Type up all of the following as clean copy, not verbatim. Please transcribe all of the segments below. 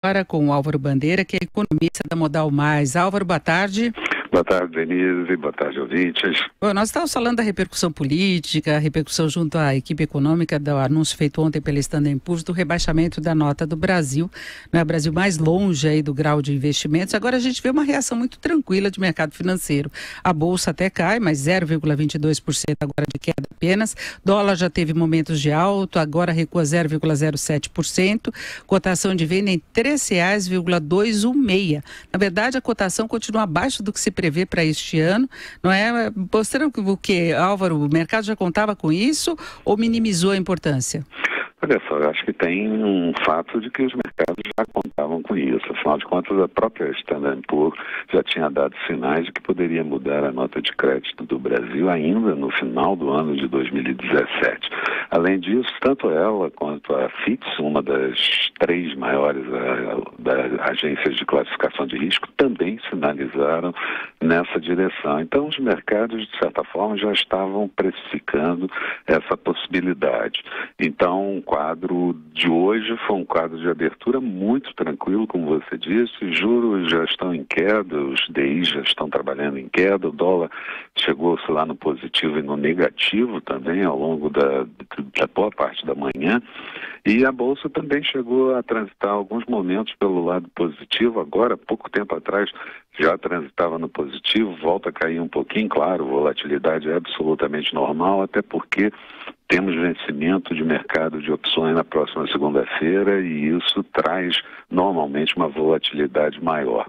agora com o Álvaro Bandeira, que é economista da Modal Mais. Álvaro, boa tarde. Boa tarde, Denise. Boa tarde, ouvintes. Bom, nós estávamos falando da repercussão política, repercussão junto à equipe econômica do anúncio feito ontem pela Standard & Poor's do rebaixamento da nota do Brasil, né? O Brasil mais longe aí do grau de investimentos. Agora a gente vê uma reação muito tranquila de mercado financeiro. A bolsa até cai, mas 0,22% agora de queda apenas. Dólar já teve momentos de alto, agora recua 0,07%. Cotação de venda em R$ 3,216. Na verdade, a cotação continua abaixo do que se prevê para este ano, não é? Mostrando o que, Álvaro, o mercado já contava com isso ou minimizou a importância? Olha só, eu acho que tem um fato de que os mercados já contavam com isso. Afinal de contas, a própria Standard & Poor's já tinha dado sinais de que poderia mudar a nota de crédito do Brasil ainda no final do ano de 2017. Além disso, tanto ela quanto a Fitch, uma das três maiores agências de classificação de risco, também sinalizaram nessa direção. Então, os mercados, de certa forma, já estavam precificando essa possibilidade. Então, o quadro de hoje foi um quadro de abertura muito tranquilo, como você disse. Os juros já estão em queda, os DIs já estão trabalhando em queda, o dólar chegou-se lá no positivo e no negativo também ao longo da boa parte da manhã. E a Bolsa também chegou a transitar alguns momentos pelo lado positivo. Agora, pouco tempo atrás, já transitava no positivo, volta a cair um pouquinho. Claro, volatilidade é absolutamente normal, até porque temos vencimento de mercado de opções na próxima segunda-feira e isso traz normalmente uma volatilidade maior.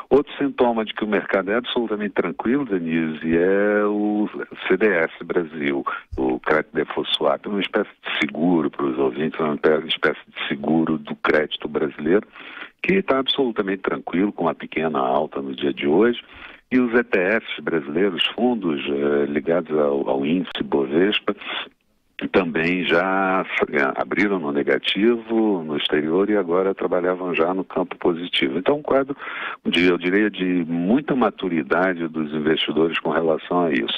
Outro sintoma de que o mercado é absolutamente tranquilo, Denise, é o CDS Brasil, o Crédito Default Swap, uma espécie de seguro para os ouvintes, uma espécie de seguro do crédito brasileiro, que está absolutamente tranquilo, com uma pequena alta no dia de hoje. E os ETFs brasileiros, fundos ligados ao índice Bovespa, também já abriram no negativo no exterior e agora trabalhavam já no campo positivo. Então, um quadro, eu diria, de muita maturidade dos investidores com relação a isso.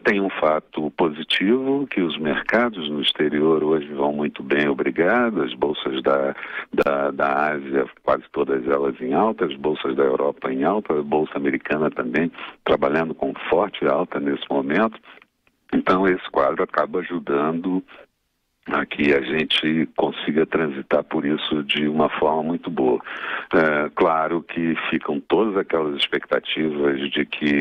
Tem um fato positivo, que os mercados no exterior hoje vão muito bem, obrigado. As bolsas da Ásia, quase todas elas em alta, as bolsas da Europa em alta, a bolsa americana também trabalhando com forte alta nesse momento. Então, esse quadro acaba ajudando a que a gente consiga transitar por isso de uma forma muito boa. Claro que ficam todas aquelas expectativas de que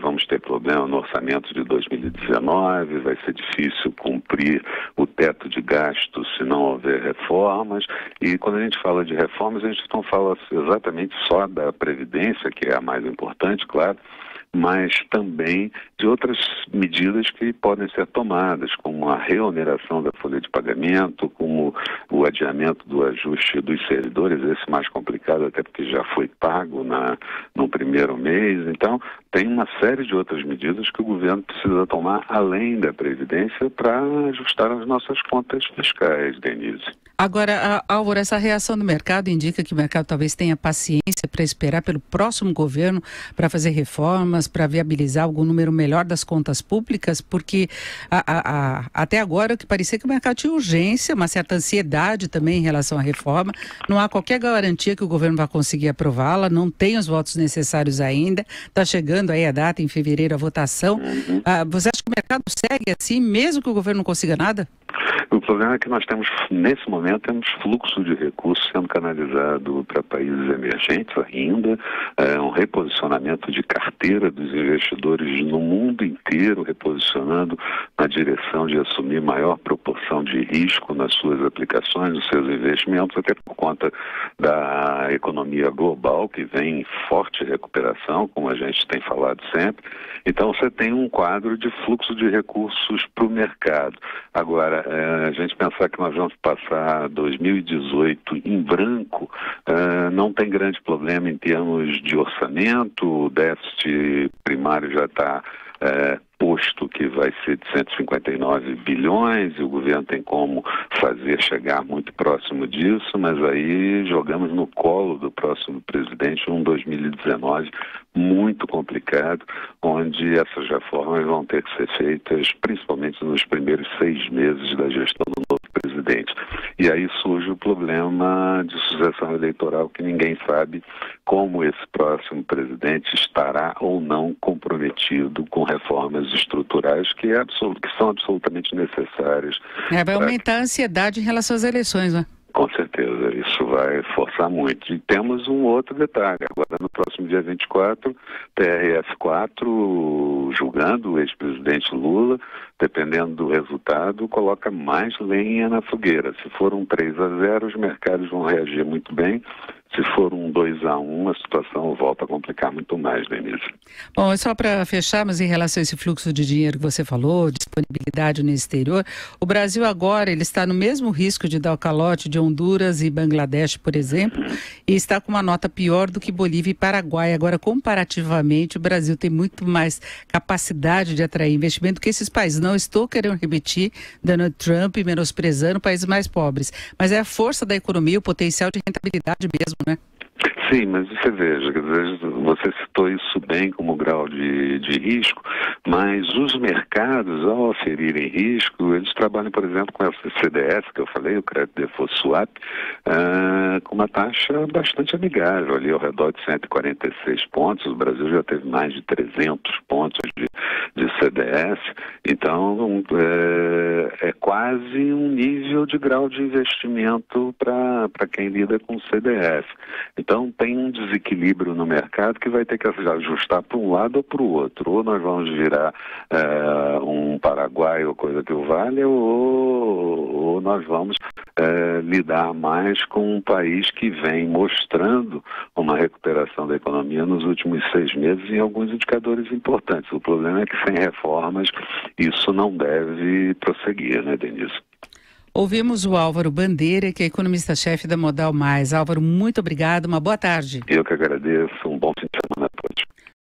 vamos ter problema no orçamento de 2019, vai ser difícil cumprir o teto de gastos se não houver reformas. E quando a gente fala de reformas, a gente não fala exatamente só da Previdência, que é a mais importante, claro, mas também de outras medidas que podem ser tomadas, como a reoneração da folha de pagamento, como o adiamento do ajuste dos servidores, esse mais complicado até porque já foi pago no primeiro mês. Então, tem uma série de outras medidas que o governo precisa tomar além da Previdência para ajustar as nossas contas fiscais, Denise. Agora, Álvaro, essa reação do mercado indica que o mercado talvez tenha paciência para esperar pelo próximo governo para fazer reformas, para viabilizar algum número melhor das contas públicas, porque até agora o que parecia que o mercado tinha urgência, uma certa ansiedade também em relação à reforma. Não há qualquer garantia que o governo vai conseguir aprová-la, não tem os votos necessários ainda, está chegando aí a data, em fevereiro, a votação. Você acha que o mercado segue assim, mesmo que o governo não consiga nada? O problema é que nós temos, nesse momento, fluxo de recursos sendo canalizado para países emergentes ainda, um reposicionamento de carteira dos investidores no mundo inteiro, reposicionando na direção de assumir maior proporção de risco nas suas aplicações, nos seus investimentos, até por conta da economia global, que vem em forte recuperação, como a gente tem falado sempre. Então, você tem um quadro de fluxo de recursos para o mercado. Agora, a gente pensar que nós vamos passar 2018 em branco, não tem grande problema em termos de orçamento, o déficit primário já está posto que vai ser de 159 bilhões e o governo tem como fazer chegar muito próximo disso, mas aí jogamos no colo do próximo presidente um 2019 muito complicado, onde essas reformas vão ter que ser feitas principalmente nos primeiros 6 meses da gestão do novo presidente. E aí surge o problema de sucessão eleitoral, que ninguém sabe como esse próximo presidente estará ou não comprometido com reformas estruturais que são absolutamente necessárias. Vai aumentar a ansiedade em relação às eleições, né? Com certeza, isso vai forçar muito. E temos um outro detalhe. Agora, no próximo dia 24, TRF4, julgando o ex-presidente Lula, dependendo do resultado, coloca mais lenha na fogueira. Se for um 3-0, os mercados vão reagir muito bem. Se for um 2-1, a situação volta a complicar muito mais, Denise. Bom, só para fechar, mas em relação a esse fluxo de dinheiro que você falou, disponibilidade no exterior, o Brasil agora ele está no mesmo risco de dar o calote de Honduras e Bangladesh, por exemplo, e está com uma nota pior do que Bolívia e Paraguai. Agora, comparativamente, o Brasil tem muito mais capacidade de atrair investimento que esses países. Não estou querendo repetir Donald Trump menosprezando países mais pobres, mas é a força da economia, o potencial de rentabilidade mesmo, né? Sim, mas você veja, você citou isso bem como grau de risco, mas os mercados, ao aferirem risco, eles trabalham, por exemplo, com essa CDS que eu falei, o Credit Default Swap, com uma taxa bastante amigável, ali ao redor de 146 pontos. O Brasil já teve mais de 300 pontos de CDS, então é quase um nível de grau de investimento para quem lida com CDS. Então tem um desequilíbrio no mercado que vai ter que ajustar para um lado ou para o outro. Ou nós vamos virar um Paraguai ou coisa que o valha, ou nós vamos lidar mais com um país que vem mostrando uma recuperação da economia nos últimos 6 meses em alguns indicadores importantes. O problema é que sem reformas isso não deve prosseguir, né, Denise? Ouvimos o Álvaro Bandeira, que é economista-chefe da Modal Mais. Álvaro, muito obrigado, uma boa tarde. Eu que agradeço, um bom fim de semana.